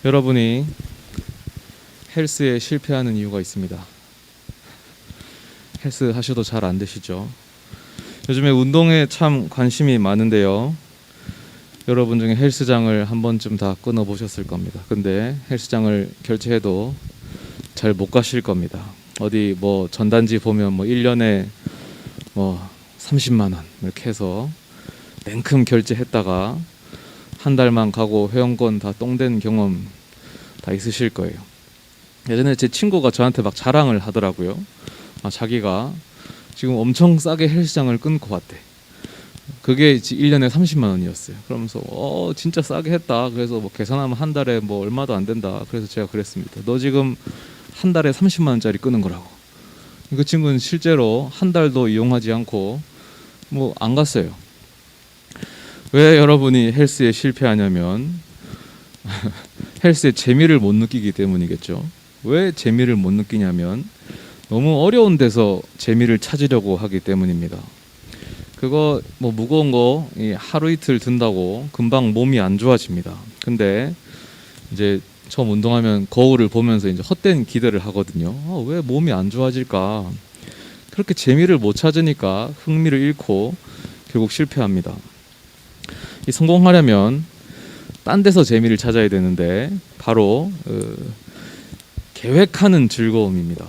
여러분이 헬스에 실패하는 이유가 있습니다. 헬스 하셔도 잘 안 되시죠? 요즘에 운동에 참 관심이 많은데요. 여러분 중에 헬스장을 한 번쯤 다 끊어보셨을 겁니다. 근데 헬스장을 결제해도 잘 못 가실 겁니다. 어디 뭐 전단지 보면 뭐 1년에 뭐 30만 원 이렇게 해서 냉큼 결제했다가 한 달만 가고 회원권 다 똥된 경험 다 있으실 거예요. 예전에 제 친구가 저한테 막 자랑을 하더라고요. 자기가 지금 엄청 싸게 헬스장을 끊고 왔대. 그게 1년에 30만 원이었어요. 그러면서 진짜 싸게 했다. 그래서 뭐 계산하면 한 달에 뭐 얼마도 안 된다. 그래서 제가 그랬습니다. 너 지금 한 달에 30만 원짜리 끊은 거라고. 그 친구는 실제로 한 달도 이용하지 않고 뭐 안 갔어요. 왜 여러분이 헬스에 실패하냐면 헬스의 재미를 못 느끼기 때문이겠죠. 왜 재미를 못 느끼냐면 너무 어려운 데서 재미를 찾으려고 하기 때문입니다. 그거 뭐 무거운 거 하루 이틀 든다고 금방 몸이 안 좋아집니다. 근데 이제 처음 운동하면 거울을 보면서 이제 헛된 기대를 하거든요. 왜 몸이 안 좋아질까? 그렇게 재미를 못 찾으니까 흥미를 잃고 결국 실패합니다. 이 성공하려면 딴 데서 재미를 찾아야 되는데 바로 계획하는 즐거움입니다.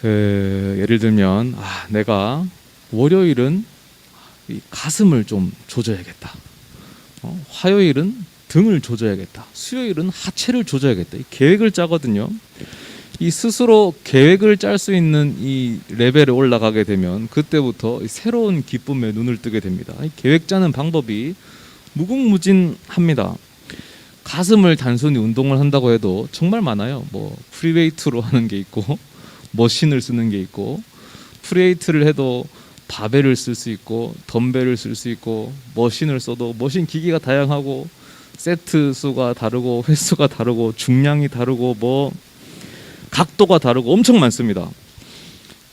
예를 들면 내가 월요일은 이 가슴을 좀 조져야겠다. 화요일은 등을 조져야겠다. 수요일은 하체를 조져야겠다. 이 계획을 짜거든요. 이 스스로 계획을 짤 수 있는 이 레벨에 올라가게 되면 그때부터 새로운 기쁨에 눈을 뜨게 됩니다. 이 계획 짜는 방법이 무궁무진합니다. 가슴을 단순히 운동을 한다고 해도 정말 많아요. 뭐 프리웨이트로 하는 게 있고 머신을 쓰는 게 있고, 프리웨이트를 해도 바벨을 쓸 수 있고 덤벨을 쓸 수 있고, 머신을 써도 머신 기기가 다양하고 세트 수가 다르고 횟수가 다르고 중량이 다르고 뭐 각도가 다르고 엄청 많습니다.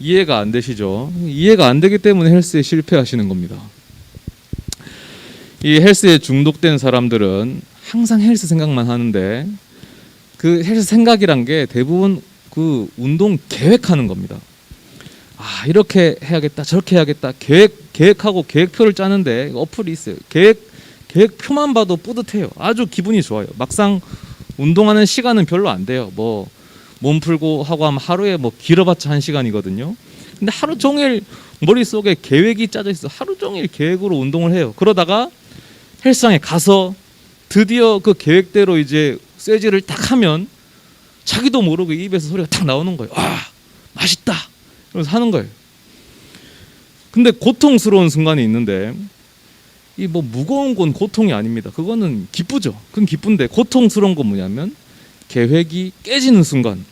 이해가 안 되시죠? 이해가 안 되기 때문에 헬스에 실패하시는 겁니다. 이 헬스에 중독된 사람들은 항상 헬스 생각만 하는데 그 헬스 생각이란 게 대부분 그 운동 계획하는 겁니다. 이렇게 해야겠다, 저렇게 해야겠다. 계획하고 계획표를 짜는데 어플이 있어요. 계획표만 봐도 뿌듯해요. 아주 기분이 좋아요. 막상 운동하는 시간은 별로 안 돼요. 뭐 몸 풀고 하고 하면 하루에 뭐 길어봤자 1시간이거든요. 근데 하루 종일 머릿속에 계획이 짜져 있어. 하루 종일 계획으로 운동을 해요. 그러다가 헬스장에 가서 드디어 그 계획대로 이제 쇠질을 딱 하면 자기도 모르게 입에서 소리가 딱 나오는 거예요. 맛있다. 그래서 하는 거예요. 근데 고통스러운 순간이 있는데 이 뭐 무거운 건 고통이 아닙니다. 그거는 기쁘죠. 그건 기쁜데 고통스러운 건 뭐냐면 계획이 깨지는 순간,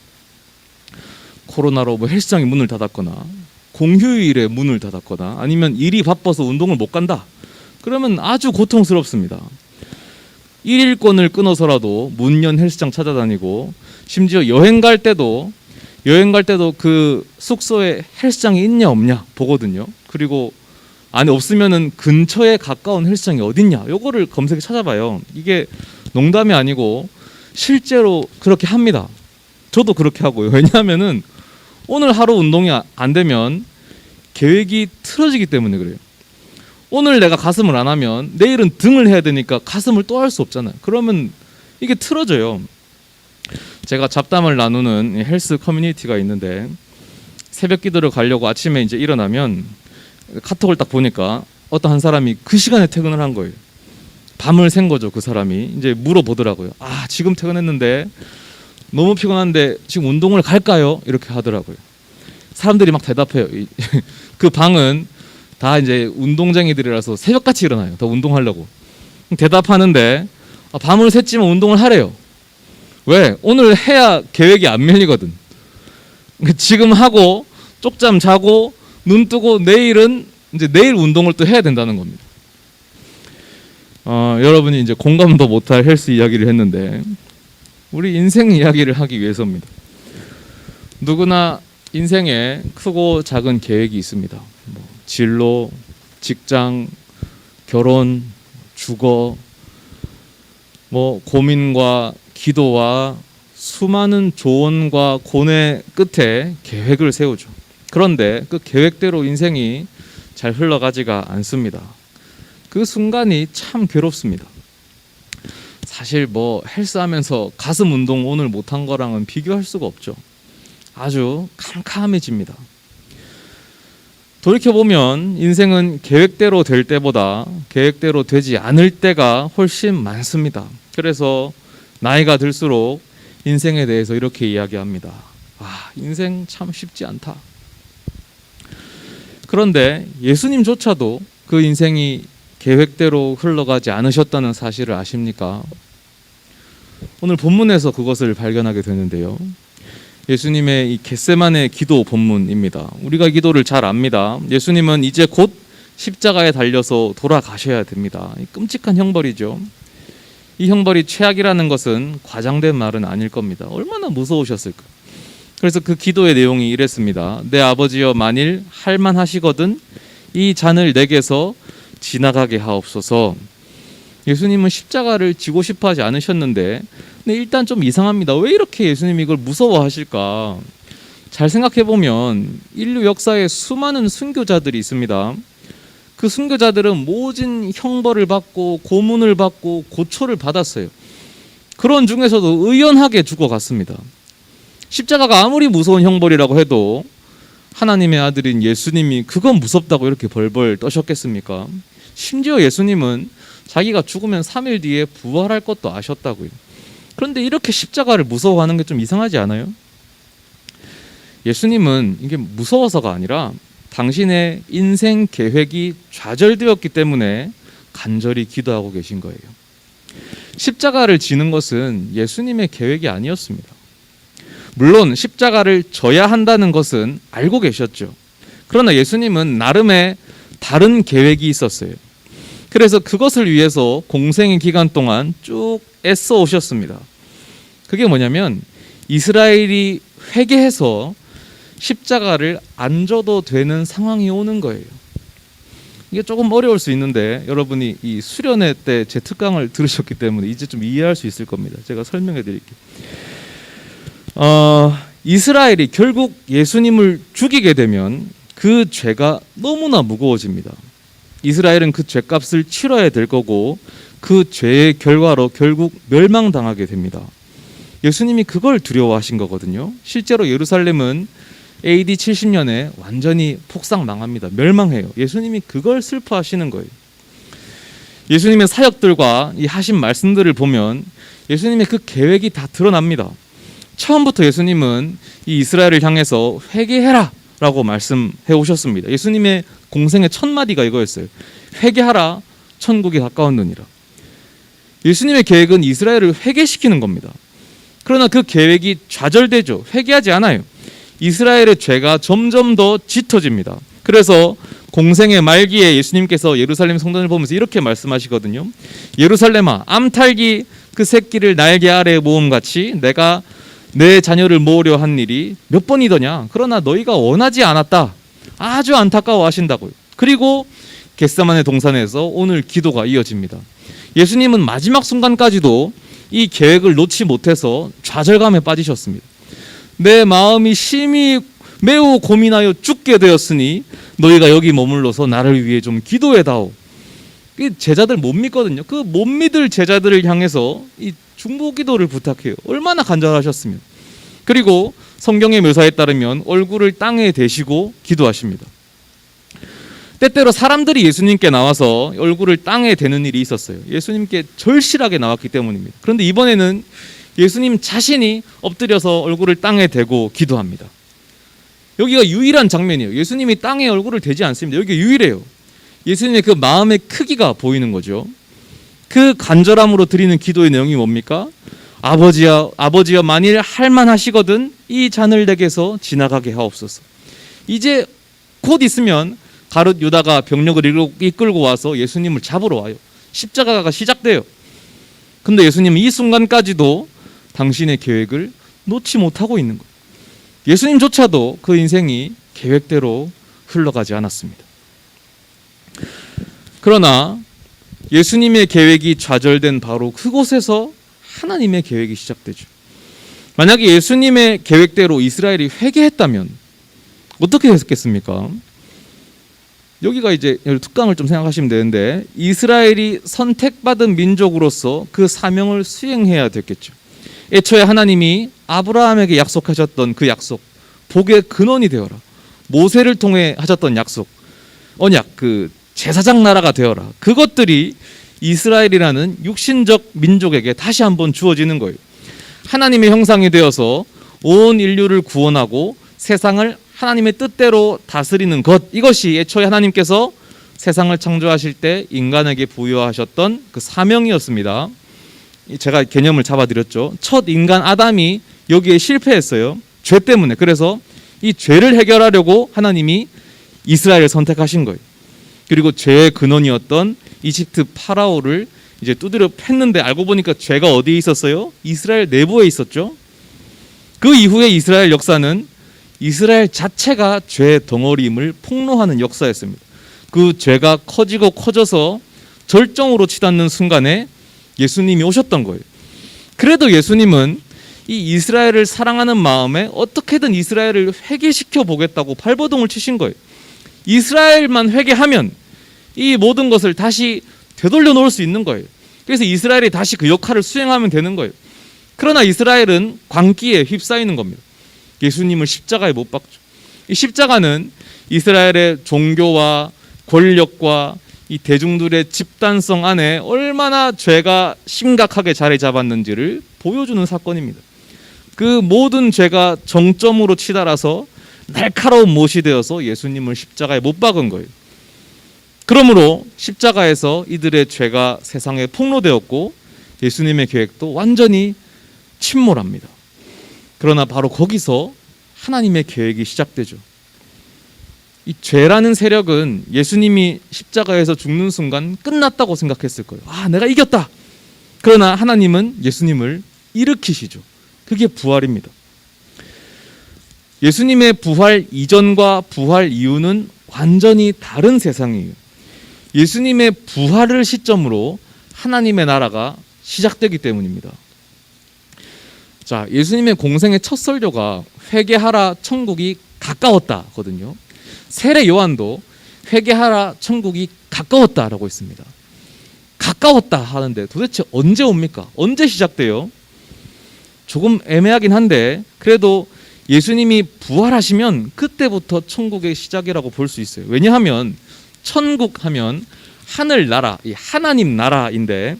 코로나로 뭐 헬스장이 문을 닫았거나 공휴일에 문을 닫았거나 아니면 일이 바빠서 운동을 못 간다. 그러면 아주 고통스럽습니다. 1일권을 끊어서라도 문연 헬스장 찾아다니고, 심지어 여행 갈 때도 그 숙소에 헬스장이 있냐 없냐 보거든요. 그리고 안에 없으면은 근처에 가까운 헬스장이 어딨냐 요거를 검색해 찾아봐요. 이게 농담이 아니고 실제로 그렇게 합니다. 저도 그렇게 하고요. 왜냐하면은 오늘 하루 운동이 안 되면 계획이 틀어지기 때문에 그래요. 오늘 내가 가슴을 안 하면 내일은 등을 해야 되니까 가슴을 또 할 수 없잖아요. 그러면 이게 틀어져요. 제가 잡담을 나누는 헬스 커뮤니티가 있는데 새벽 기도를 가려고 아침에 이제 일어나면 카톡을 딱 보니까 어떤 한 사람이 그 시간에 퇴근을 한 거예요. 밤을 샌 거죠. 그 사람이 이제 물어보더라고요. 지금 퇴근했는데 너무 피곤한데 지금 운동을 갈까요? 이렇게 하더라고요. 사람들이 막 대답해요. 그 방은 다 이제 운동쟁이들이라서 새벽같이 일어나요. 더 운동하려고. 대답하는데 밤을 샜지만 운동을 하래요. 왜? 오늘 해야 계획이 안 밀리거든. 지금 하고 쪽잠 자고 눈 뜨고 내일은 이제 내일 운동을 또 해야 된다는 겁니다. 여러분이 이제 공감도 못할 헬스 이야기를 했는데 우리 인생 이야기를 하기 위해서입니다. 누구나 인생에 크고 작은 계획이 있습니다. 진로, 직장, 결혼, 주거, 고민과 기도와 수많은 조언과 고뇌 끝에 계획을 세우죠. 그런데 그 계획대로 인생이 잘 흘러가지가 않습니다. 그 순간이 참 괴롭습니다. 사실 헬스하면서 가슴 운동 오늘 못한 거랑은 비교할 수가 없죠. 아주 캄캄해집니다. 돌이켜보면 인생은 계획대로 될 때보다 계획대로 되지 않을 때가 훨씬 많습니다. 그래서 나이가 들수록 인생에 대해서 이렇게 이야기합니다. 인생 참 쉽지 않다. 그런데 예수님조차도 그 인생이 계획대로 흘러가지 않으셨다는 사실을 아십니까? 오늘 본문에서 그것을 발견하게 되는데요. 예수님의 이 겟세마네 기도 본문입니다. 우리가 기도를 잘 압니다. 예수님은 이제 곧 십자가에 달려서 돌아가셔야 됩니다. 끔찍한 형벌이죠. 이 형벌이 최악이라는 것은 과장된 말은 아닐 겁니다. 얼마나 무서우셨을까. 그래서 그 기도의 내용이 이랬습니다. 내 아버지여, 만일 할만하시거든 이 잔을 내게서 지나가게 하옵소서. 예수님은 십자가를 지고 싶어 하지 않으셨는데, 근데 일단 좀 이상합니다. 왜 이렇게 예수님이 이걸 무서워하실까? 잘 생각해보면 인류 역사에 수많은 순교자들이 있습니다. 그 순교자들은 모진 형벌을 받고 고문을 받고 고초를 받았어요. 그런 중에서도 의연하게 죽어갔습니다. 십자가가 아무리 무서운 형벌이라고 해도 하나님의 아들인 예수님이 그건 무섭다고 이렇게 벌벌 떠셨겠습니까? 심지어 예수님은 자기가 죽으면 3일 뒤에 부활할 것도 아셨다고요. 그런데 이렇게 십자가를 무서워하는 게 좀 이상하지 않아요? 예수님은 이게 무서워서가 아니라 당신의 인생 계획이 좌절되었기 때문에 간절히 기도하고 계신 거예요. 십자가를 지는 것은 예수님의 계획이 아니었습니다. 물론 십자가를 져야 한다는 것은 알고 계셨죠. 그러나 예수님은 나름의 다른 계획이 있었어요. 그래서 그것을 위해서 공생의 기간 동안 쭉 애써 오셨습니다. 그게 뭐냐면 이스라엘이 회개해서 십자가를 안 져도 되는 상황이 오는 거예요. 이게 조금 어려울 수 있는데 여러분이 이 수련회 때 제 특강을 들으셨기 때문에 이제 좀 이해할 수 있을 겁니다. 제가 설명해 드릴게요. 이스라엘이 결국 예수님을 죽이게 되면 그 죄가 너무나 무거워집니다. 이스라엘은 그 죄값을 치러야 될 거고 그 죄의 결과로 결국 멸망당하게 됩니다. 예수님이 그걸 두려워하신 거거든요. 실제로 예루살렘은 AD 70년에 완전히 폭삭 망합니다. 멸망해요. 예수님이 그걸 슬퍼하시는 거예요. 예수님의 사역들과 이 하신 말씀들을 보면 예수님의 그 계획이 다 드러납니다. 처음부터 예수님은 이 이스라엘을 향해서 회개해라 라고 말씀해 오셨습니다. 예수님의 공생의 첫 마디가 이거였어요. 회개하라, 천국이 가까웠느니라. 예수님의 계획은 이스라엘을 회개시키는 겁니다. 그러나 그 계획이 좌절되죠. 회개하지 않아요. 이스라엘의 죄가 점점 더 짙어집니다. 그래서 공생의 말기에 예수님께서 예루살렘 성전을 보면서 이렇게 말씀하시거든요. 예루살렘아, 암탉이 그 새끼를 날개 아래에 모음같이 내가 내 자녀를 모으려 한 일이 몇 번이더냐. 그러나 너희가 원하지 않았다. 아주 안타까워하신다고요. 그리고 겟세마네 동산에서 오늘 기도가 이어집니다. 예수님은 마지막 순간까지도 이 계획을 놓지 못해서 좌절감에 빠지셨습니다. 내 마음이 심히 매우 고민하여 죽게 되었으니 너희가 여기 머물러서 나를 위해 좀 기도해다오. 제자들 못 믿거든요. 그 못 믿을 제자들을 향해서 이 중보 기도를 부탁해요. 얼마나 간절하셨으면. 그리고 성경의 묘사에 따르면 얼굴을 땅에 대시고 기도하십니다. 때때로 사람들이 예수님께 나와서 얼굴을 땅에 대는 일이 있었어요. 예수님께 절실하게 나왔기 때문입니다. 그런데 이번에는 예수님 자신이 엎드려서 얼굴을 땅에 대고 기도합니다. 여기가 유일한 장면이에요. 예수님이 땅에 얼굴을 대지 않습니다. 여기가 유일해요. 예수님의 그 마음의 크기가 보이는 거죠. 그 간절함으로 드리는 기도의 내용이 뭡니까? 아버지여 만일 할만하시거든 이 잔을 내게서 지나가게 하옵소서. 이제 곧 있으면 가룟 유다가 병력을 이끌고 와서 예수님을 잡으러 와요. 십자가가 시작돼요. 근데 예수님은 이 순간까지도 당신의 계획을 놓지 못하고 있는 거예요. 예수님조차도 그 인생이 계획대로 흘러가지 않았습니다. 그러나 예수님의 계획이 좌절된 바로 그곳에서 하나님의 계획이 시작되죠. 만약에 예수님의 계획대로 이스라엘이 회개했다면 어떻게 됐겠습니까? 여기가 이제 특강을 좀 생각하시면 되는데, 이스라엘이 선택받은 민족으로서 그 사명을 수행해야 됐겠죠. 애초에 하나님이 아브라함에게 약속하셨던 그 약속, 복의 근원이 되어라, 모세를 통해 하셨던 약속, 언약, 그 제사장 나라가 되어라, 그것들이 이스라엘이라는 육신적 민족에게 다시 한번 주어지는 거예요. 하나님의 형상이 되어서 온 인류를 구원하고 세상을 하나님의 뜻대로 다스리는 것, 이것이 애초에 하나님께서 세상을 창조하실 때 인간에게 부여하셨던 그 사명이었습니다. 제가 개념을 잡아드렸죠. 첫 인간 아담이 여기에 실패했어요. 죄 때문에. 그래서 이 죄를 해결하려고 하나님이 이스라엘을 선택하신 거예요. 그리고 죄의 근원이었던 이집트 파라오를 이제 두드려 팼는데, 알고 보니까 죄가 어디에 있었어요? 이스라엘 내부에 있었죠. 그 이후에 이스라엘 역사는 이스라엘 자체가 죄의 덩어리임을 폭로하는 역사였습니다. 그 죄가 커지고 커져서 절정으로 치닫는 순간에 예수님이 오셨던 거예요. 그래도 예수님은 이 이스라엘을 사랑하는 마음에 어떻게든 이스라엘을 회개시켜 보겠다고 발버둥을 치신 거예요. 이스라엘만 회개하면 이 모든 것을 다시 되돌려 놓을 수 있는 거예요. 그래서 이스라엘이 다시 그 역할을 수행하면 되는 거예요. 그러나 이스라엘은 광기에 휩싸이는 겁니다. 예수님을 십자가에 못 박죠. 이 십자가는 이스라엘의 종교와 권력과 이 대중들의 집단성 안에 얼마나 죄가 심각하게 자리 잡았는지를 보여주는 사건입니다. 그 모든 죄가 정점으로 치달아서 날카로운 못이 되어서 예수님을 십자가에 못 박은 거예요. 그러므로 십자가에서 이들의 죄가 세상에 폭로되었고 예수님의 계획도 완전히 침몰합니다. 그러나 바로 거기서 하나님의 계획이 시작되죠. 이 죄라는 세력은 예수님이 십자가에서 죽는 순간 끝났다고 생각했을 거예요. 아, 내가 이겼다. 그러나 하나님은 예수님을 일으키시죠. 그게 부활입니다. 예수님의 부활 이전과 부활 이후는 완전히 다른 세상이에요. 예수님의 부활을 시점으로 하나님의 나라가 시작되기 때문입니다. 자, 예수님의 공생의 첫 설교가 회개하라 천국이 가까웠다거든요. 세례 요한도 회개하라 천국이 가까웠다라고 했습니다. 가까웠다 하는데 도대체 언제 옵니까? 언제 시작돼요? 조금 애매하긴 한데 그래도 예수님이 부활하시면 그때부터 천국의 시작이라고 볼 수 있어요. 왜냐하면 천국 하면 하늘나라, 이 하나님 나라인데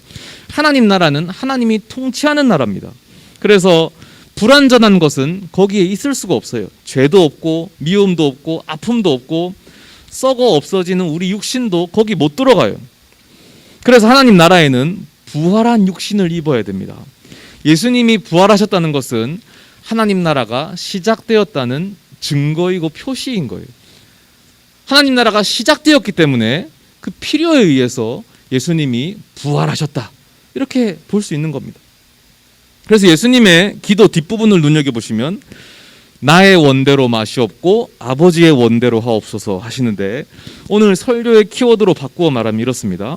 하나님 나라는 하나님이 통치하는 나라입니다. 그래서 불완전한 것은 거기에 있을 수가 없어요. 죄도 없고 미움도 없고 아픔도 없고 썩어 없어지는 우리 육신도 거기 못 들어가요. 그래서 하나님 나라에는 부활한 육신을 입어야 됩니다. 예수님이 부활하셨다는 것은 하나님 나라가 시작되었다는 증거이고 표시인 거예요. 하나님 나라가 시작되었기 때문에 그 필요에 의해서 예수님이 부활하셨다, 이렇게 볼 수 있는 겁니다. 그래서 예수님의 기도 뒷부분을 눈여겨보시면 나의 원대로 마시옵고 아버지의 원대로 하옵소서 하시는데, 오늘 설교의 키워드로 바꾸어 말하면 이렇습니다.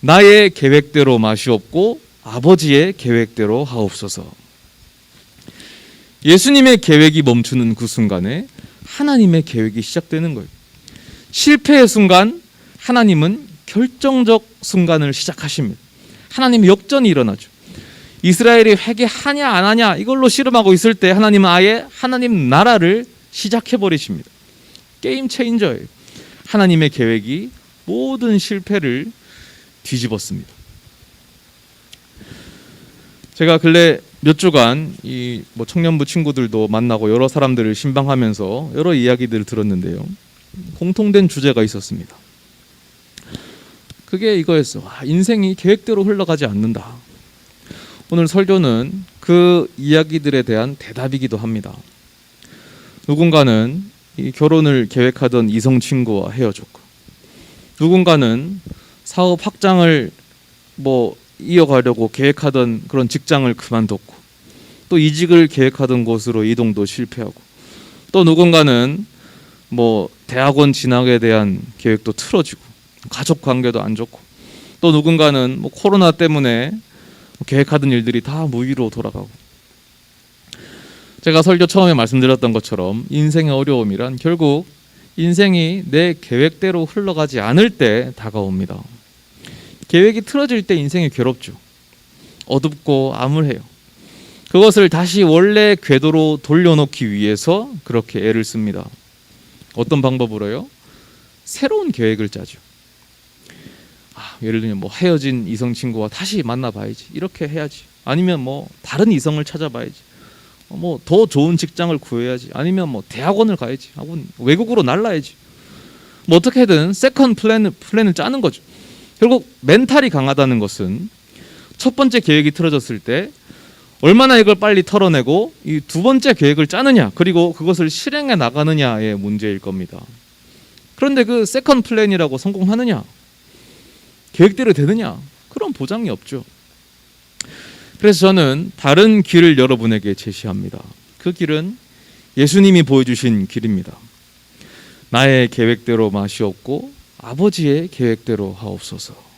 나의 계획대로 마시옵고 아버지의 계획대로 하옵소서. 예수님의 계획이 멈추는 그 순간에 하나님의 계획이 시작되는 거예요. 실패의 순간 하나님은 결정적 순간을 시작하십니다. 하나님의 역전이 일어나죠. 이스라엘이 회개하냐 안 하냐 이걸로 씨름하고 있을 때 하나님은 아예 하나님 나라를 시작해버리십니다. 게임 체인저예요. 하나님의 계획이 모든 실패를 뒤집었습니다. 제가 근래 몇 주간 이 청년부 친구들도 만나고 여러 사람들을 신방하면서 여러 이야기들을 들었는데요. 공통된 주제가 있었습니다. 그게 이거였어. 인생이 계획대로 흘러가지 않는다. 오늘 설교는 그 이야기들에 대한 대답이기도 합니다. 누군가는 이 결혼을 계획하던 이성 친구와 헤어졌고, 누군가는 사업 확장을 이어가려고 계획하던 그런 직장을 그만뒀고, 또 이직을 계획하던 곳으로 이동도 실패하고, 또 누군가는 대학원 진학에 대한 계획도 틀어지고, 가족 관계도 안 좋고, 또 누군가는 뭐 코로나 때문에 계획하던 일들이 다 무위로 돌아가고. 제가 설교 처음에 말씀드렸던 것처럼 인생의 어려움이란 결국 인생이 내 계획대로 흘러가지 않을 때 다가옵니다. 계획이 틀어질 때 인생이 괴롭죠. 어둡고 암울해요. 그것을 다시 원래 궤도로 돌려놓기 위해서 그렇게 애를 씁니다. 어떤 방법으로요? 새로운 계획을 짜죠. 예를 들면 뭐 헤어진 이성 친구와 다시 만나봐야지, 이렇게 해야지. 아니면 뭐 다른 이성을 찾아봐야지. 뭐 더 좋은 직장을 구해야지. 아니면 뭐 대학원을 가야지. 하고 외국으로 날라야지. 뭐 어떻게든 세컨 플랜을 짜는 거죠. 결국 멘탈이 강하다는 것은 첫 번째 계획이 틀어졌을 때 얼마나 이걸 빨리 털어내고 이 두 번째 계획을 짜느냐, 그리고 그것을 실행해 나가느냐의 문제일 겁니다. 그런데 그 세컨 플랜이라고 성공하느냐, 계획대로 되느냐, 그런 보장이 없죠. 그래서 저는 다른 길을 여러분에게 제시합니다. 그 길은 예수님이 보여주신 길입니다. 나의 계획대로 마시옵고 아버지의 계획대로 하옵소서.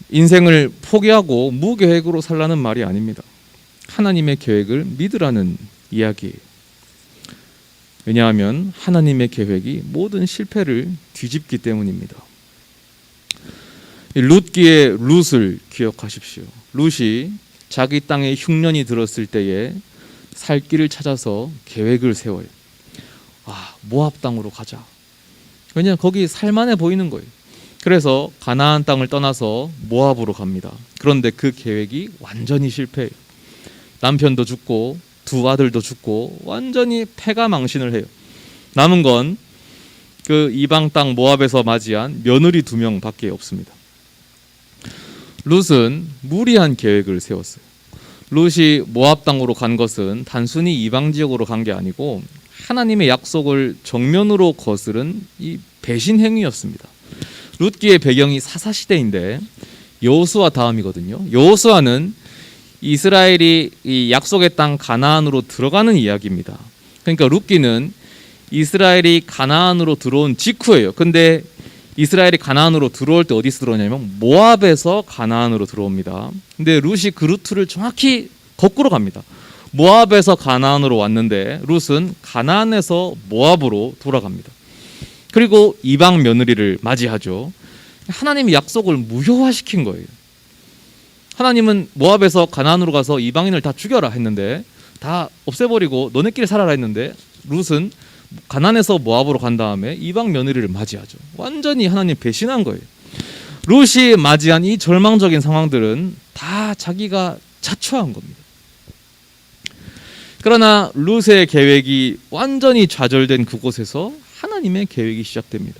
인생을 포기하고 무계획으로 살라는 말이 아닙니다. 하나님의 계획을 믿으라는 이야기예요. 왜냐하면 하나님의 계획이 모든 실패를 뒤집기 때문입니다. 룻기의 룻을 기억하십시오. 룻이 자기 땅에 흉년이 들었을 때에 살 길을 찾아서 계획을 세워요. 모압 땅으로 가자. 왜냐하면 거기 살만해 보이는 거예요. 그래서 가나안 땅을 떠나서 모압으로 갑니다. 그런데 그 계획이 완전히 실패해요. 남편도 죽고 두 아들도 죽고 완전히 패가망신을 해요. 남은 건 그 이방 땅 모압에서 맞이한 며느리 2명밖에 없습니다. 룻은 무리한 계획을 세웠어요. 룻이 모압 땅으로 간 것은 단순히 이방 지역으로 간 게 아니고 하나님의 약속을 정면으로 거스른 이 배신 행위였습니다. 룻기의 배경이 사사시대인데 여호수아 다음이거든요. 여호수아는 이스라엘이 이 약속의 땅 가나안으로 들어가는 이야기입니다. 그러니까 룻기는 이스라엘이 가나안으로 들어온 직후예요. 근데 이스라엘이 가나안으로 들어올 때 어디서 들어오냐면 모압에서 가나안으로 들어옵니다. 근데 룻이 그 루트를 정확히 거꾸로 갑니다. 모압에서 가나안으로 왔는데 룻은 가나안에서 모압으로 돌아갑니다. 그리고 이방 며느리를 맞이하죠. 하나님이 약속을 무효화시킨 거예요. 하나님은 모압에서 가나안으로 가서 이방인을 다 죽여라 했는데, 다 없애버리고 너네끼리 살아라 했는데, 룻은 가나안에서 모압으로 간 다음에 이방 며느리를 맞이하죠. 완전히 하나님 배신한 거예요. 룻이 맞이한 이 절망적인 상황들은 다 자기가 자초한 겁니다. 그러나 룻의 계획이 완전히 좌절된 그곳에서 하나님의 계획이 시작됩니다.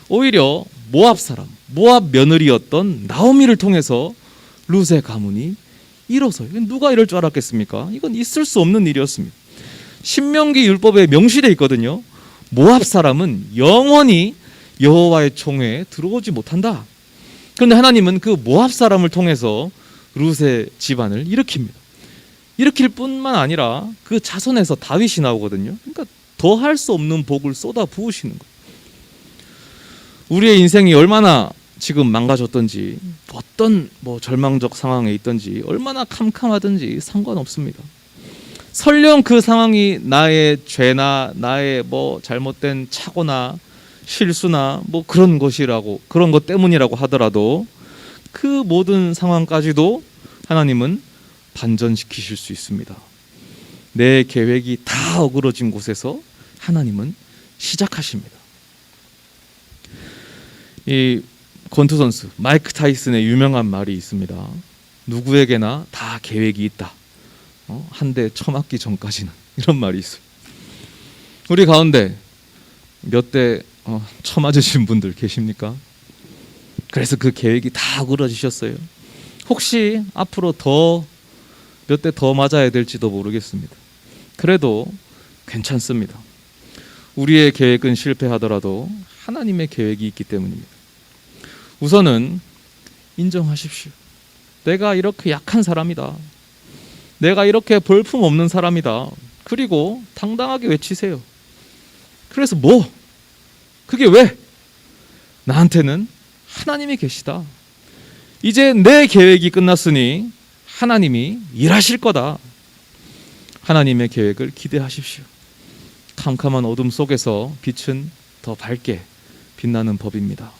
오히려 모압 사람, 모압 며느리였던 나오미를 통해서 룻의 가문이 일어서요. 누가 이럴 줄 알았겠습니까? 이건 있을 수 없는 일이었습니다. 신명기 율법에 명시되어 있거든요. 모압 사람은 영원히 여호와의 총회에 들어오지 못한다. 그런데 하나님은 그 모압 사람을 통해서 룻의 집안을 일으킵니다. 일으킬 뿐만 아니라 그 자손에서 다윗이 나오거든요. 그러니까 더 할 수 없는 복을 쏟아 부으시는 거예요. 우리의 인생이 얼마나 지금 망가졌던지, 어떤 절망적 상황에 있던지, 얼마나 캄캄하든지 상관없습니다. 설령 그 상황이 나의 죄나 나의 잘못된 착오나 실수나 그런 것 때문이라고 하더라도 그 모든 상황까지도 하나님은 반전시키실 수 있습니다. 내 계획이 다 어그러진 곳에서 하나님은 시작하십니다. 이 권투 선수 마이크 타이슨의 유명한 말이 있습니다. 누구에게나 다 계획이 있다. 한 대 쳐맞기 전까지는, 이런 말이 있어요. 우리 가운데 몇 대 쳐맞으신 분들 계십니까? 그래서 그 계획이 다 어그러지셨어요. 혹시 앞으로 몇 대 더 맞아야 될지도 모르겠습니다. 그래도 괜찮습니다. 우리의 계획은 실패하더라도 하나님의 계획이 있기 때문입니다. 우선은 인정하십시오. 내가 이렇게 약한 사람이다. 내가 이렇게 볼품없는 사람이다. 그리고 당당하게 외치세요. 그래서 그게 왜? 나한테는 하나님이 계시다. 이제 내 계획이 끝났으니 하나님이 일하실 거다. 하나님의 계획을 기대하십시오. 캄캄한 어둠 속에서 빛은 더 밝게 빛나는 법입니다.